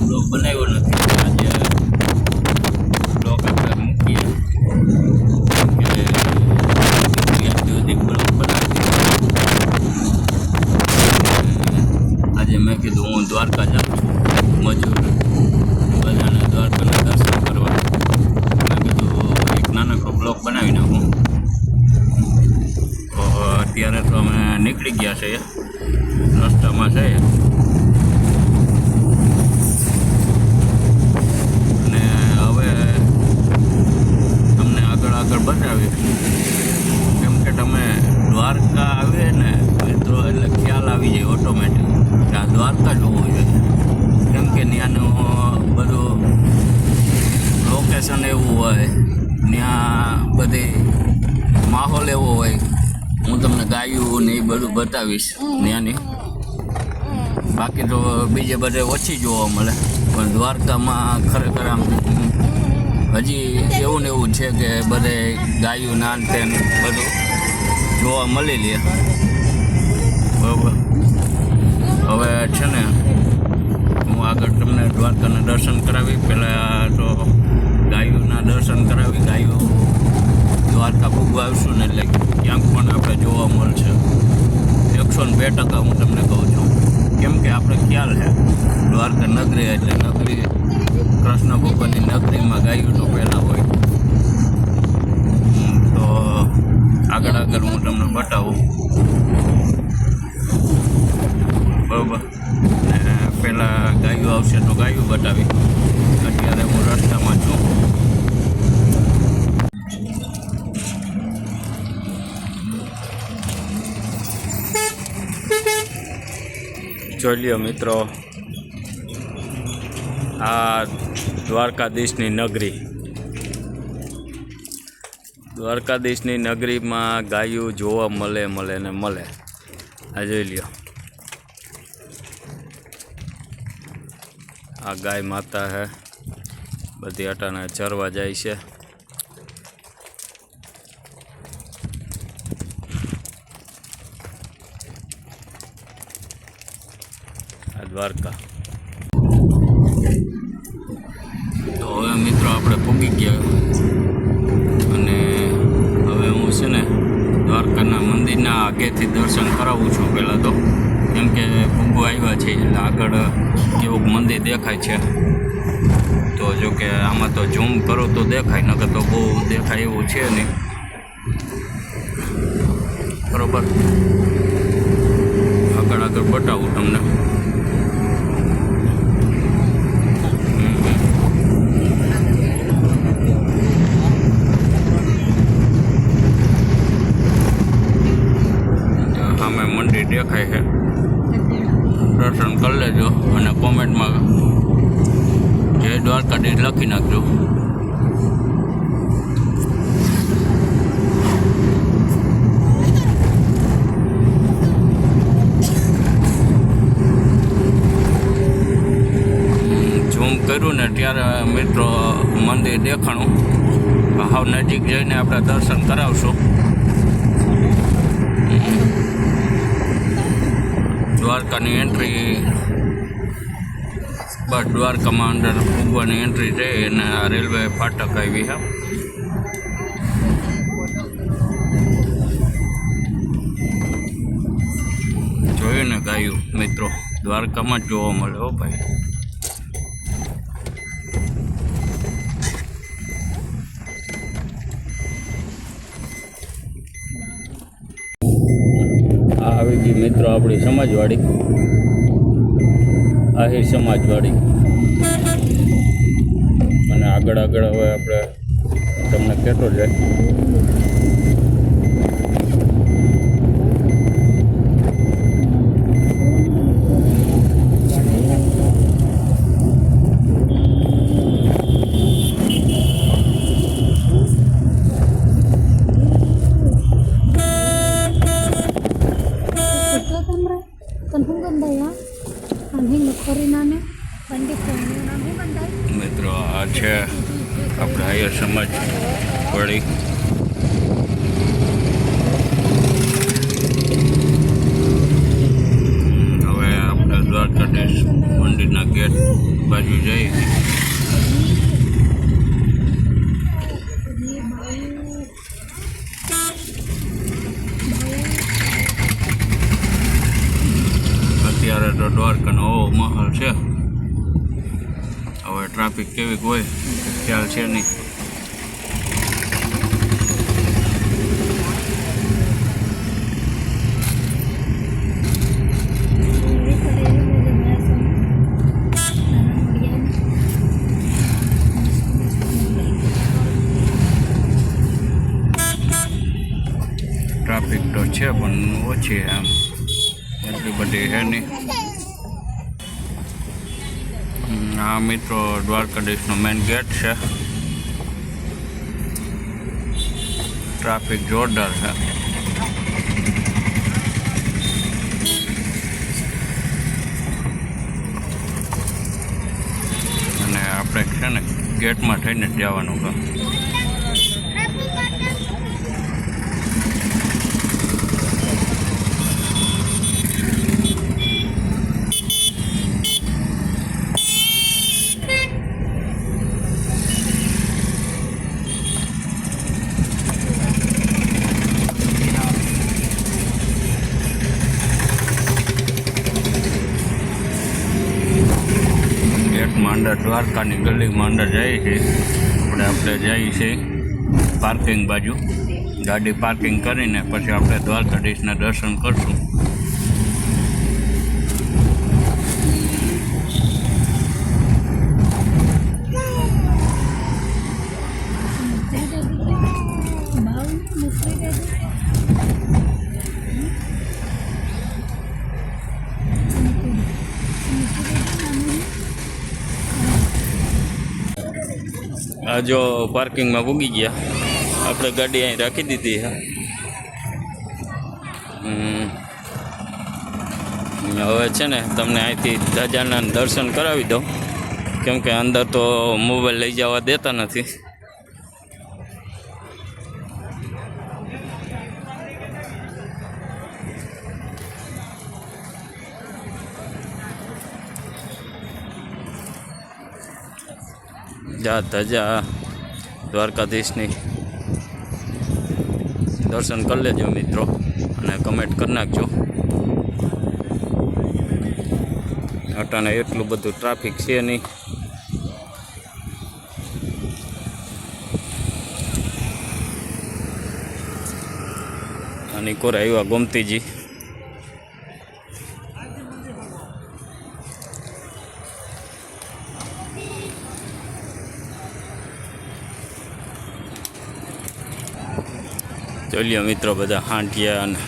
Blog બનાવ્યો નથી. આજે બ્લોગ આપણે મૂકીએ કે બ્લોગ બનાવી. આજે મેં કીધું હું દ્વારકા જાઉં મજૂર બધાને દ્વારકાના દર્શન કરવા. મેં કીધું એક નાનકડો બ્લોગ બનાવી નાખું. તો અત્યારે તો અમે નીકળી ગયા છીએ, રસ્તામાં છે. અને હવે તમને આગળ બતાવી, કેમ કે તમે દ્વારકા આવીએ ને મિત્રો એટલે ખ્યાલ આવી જાય ઓટોમેટિક કે આ દ્વારકા જોવું જોઈએ. કેમ કે ત્યાંનું બધું લોકેશન એવું હોય, ત્યાં બધી માહોલ એવો હોય. હું તમને ગાયું ને એ બધું બતાવીશ ત્યાંની. બાકી તો બીજે બધે ઓછી જોવા મળે, પણ દ્વારકામાં ખરેખર આમ હજી એવું ને એવું છે કે બધે ગાયું નાન તેન બધું જોવા મળી લે. બરાબર, હવે છે ને હું આગળ તમને દ્વારકાના દર્શન કરાવી. પહેલાં તો ગાયુંના દર્શન કરાવી. ગાયું દ્વારકા ભૂગવા આવશું ને એટલે ક્યાંક પણ આપણે જોવા મળશે. 102% હું તમને કહું છું. કેમ કે આપણે ખ્યાલ છે દ્વારકા નગરી એટલે નગરી, કૃષ્ણ ભગવાનની નગરીમાં ગાયું તો પહેલાં હોય. તો આગળ હું તમને બતાવું. બરાબર, ને પહેલાં ગાયું આવશે તો ગાયું બતાવી. અત્યારે હું રસ્તામાં છું. જોઈ લ્યો મિત્રો, આ દ્વારકાધીશની નગરી. દ્વારકાધીશની નગરીમાં ગાયું જોવા મળે ને મળે. આ જોઈ લ્યો, આ ગાય માતા હે, બધી અટાણે ચરવા જાય છે. આ દ્વારકા. તો હવે મિત્રો આપણે પૂગી ગયા, અને હવે હું છે ને દ્વારકાના મંદિરના આગેથી દર્શન કરાવું છું પહેલાં તો. કેમ કે ભૂગો આવ્યા છે એટલે આગળ કેવું મંદિર દેખાય છે. તો જો કે આમાં તો ઝૂમ કરો તો દેખાય, નકર તો બહુ દેખાય એવું છે નહીં. બરાબર, આગળ બતાવું તમને. સામે મંદિર દેખાય છે, દર્શન કરી લેજો અને કોમેન્ટમાં જય દ્વારકાધીશ લખી નાખજો. ઝૂમ કર્યું ને ત્યારે મિત્રો મંદિર દેખાણું. હાવ નજીક જઈને આપણે દર્શન કરાવશું. દ્વારકાની એન્ટ્રી, બસ દ્વારકામાં અંદર ભૂગવાની એન્ટ્રી છે, અને આ રેલવે ફાટક આવી છે. જોયું ને ગાયું મિત્રો, દ્વારકામાં જ જોવા મળે હો ભાઈ. આ આવી ગઈ મિત્રો આપણી સમાજવાડી, આહિર સમાજવાડી. અને આગળ હવે આપણે તમને કહેતો જાય. મિત્રો આ છે આપણે આહિર સમાજ વાળી. દ્વારકાનો આવો માહોલ છે. હવે ટ્રાફિક કેવી હોય ખ્યાલ છે નહીં. ટ્રાફિક તો છે પણ ઓછી આમ એટલી બધી છે નહીં. આ મિત્રો દ્વારકાધીશનો મેઇન ગેટ છે. ટ્રાફિક જોરદાર છે. અને આપણે છે ને ગેટમાં થઈને જ જવાનું છે. અંદર દ્વારકાની ગલીમાં અંદર જઈએ છીએ. આપણે જઈએ છીએ પાર્કિંગ બાજુ. ગાડી પાર્કિંગ કરીને પછી આપણે દ્વારકાધીશના દર્શન કરશું. આ જો પાર્કિંગમાં પૂગી ગયા. આપણે ગાડી અહીં રાખી દીધી છે. હવે છે ને તમને અહીંથી ધજાના દર્શન કરાવી દઉં, કેમ કે અંદર તો મોબાઈલ લઈ જવા દેતા નથી. જા ધજા દ્વારકાધીશની દર્શન કરી લેજો મિત્રો, અને કમેન્ટ કરી નાખજો. અટાણે એટલું બધું ટ્રાફિક છે નહીં. અને કોરા આવ્યા ગોમતીજી. ચલ્યો મિત્રો બધા હાંટિયા અને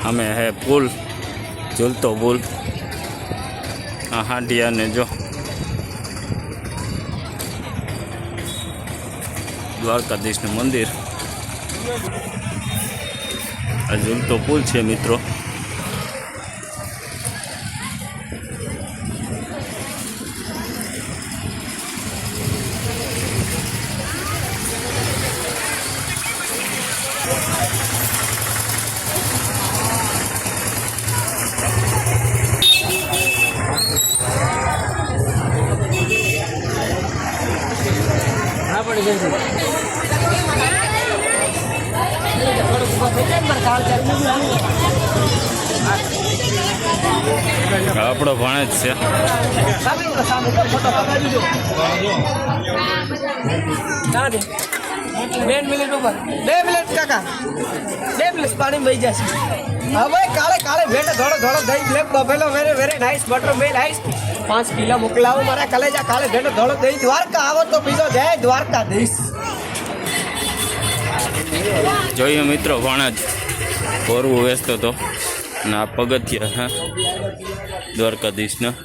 અમે હે પુલ, ઝૂલતો પુલ. આ હાંટિયા ને જો દ્વારકાધીશનું મંદિર. આ ઝૂલતો પુલ છે મિત્રો. આપણો ભણે જ છે. 2 મિનિટ ઉપર 2 મિનિટ કાકા 2 મિનિટ પાણી બહી જશે. હવે કાલે કાલે ભેટ ધોળો ધોળો દહીં black buffalo very nice butter milk ice 5 kilo મોકલાવો મારા કલેજા. કાલે ભેટ ધોળો દહીં દ્વારકા આવો તો બીજો જય દ્વારકાધીશ. જોઈએ મિત્રો ભણે જ કોરવું વેચતો હતો ને આ પગથિયા હા દ્વારકાધીશના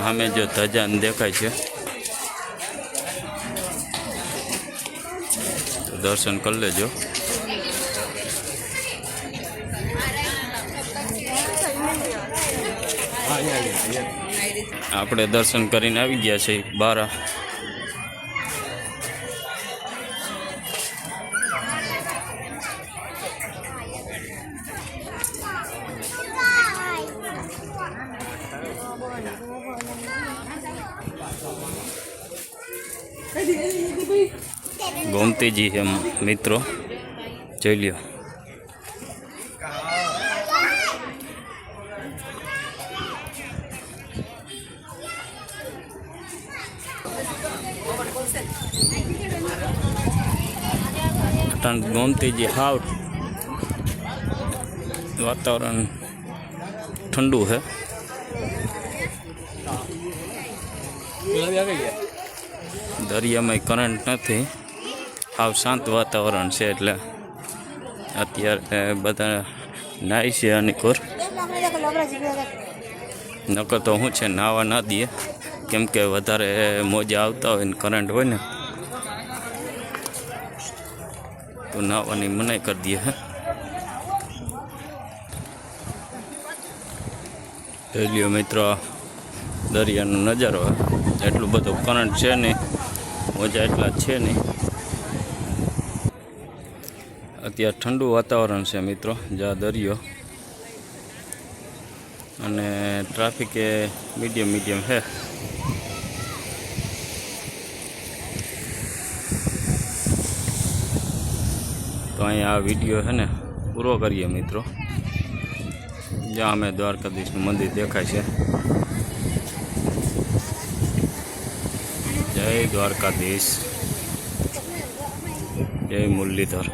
સામે જો ધજાને દેખાય છે. દર્શન કરી લેજો. આપણે દર્શન કરીને આવી ગયા છે બહાર. ગોમતીજી છે મિત્રો, જોઈ લ્યો. ગોમતીજી હાવ વાતાવરણ ઠંડુ છે. દરિયામાં કરંટ નથી, હાવ શાંત વાતાવરણ છે. એટલે અત્યારે બધા નાય છે અનેકોર. નકર તો શું છે, નાવા ના દે, કેમ કે વધારે મોજા આવતા હોય ને કરંટ હોય ને તો નાવાની મનાઈ કરી દે. જોઈ લ્યો મિત્રો, દરિયાનો નજારો. એટલું બધું કરંટ છે નહીં, મોજા એટલા છે નહીં. અત્યારે ઠંડુ વાતાવરણ છે મિત્રો, જ્યાં દરિયો અને ટ્રાફિક એ મીડિયમ છે. તો અહીંયા આ વિડીયો છે ને પૂરો કરીએ મિત્રો. જ્યાં અમે દ્વારકાધીશનું મંદિર દેખાય છે. જય દ્વારકાધીશ, જય મુરલીધર.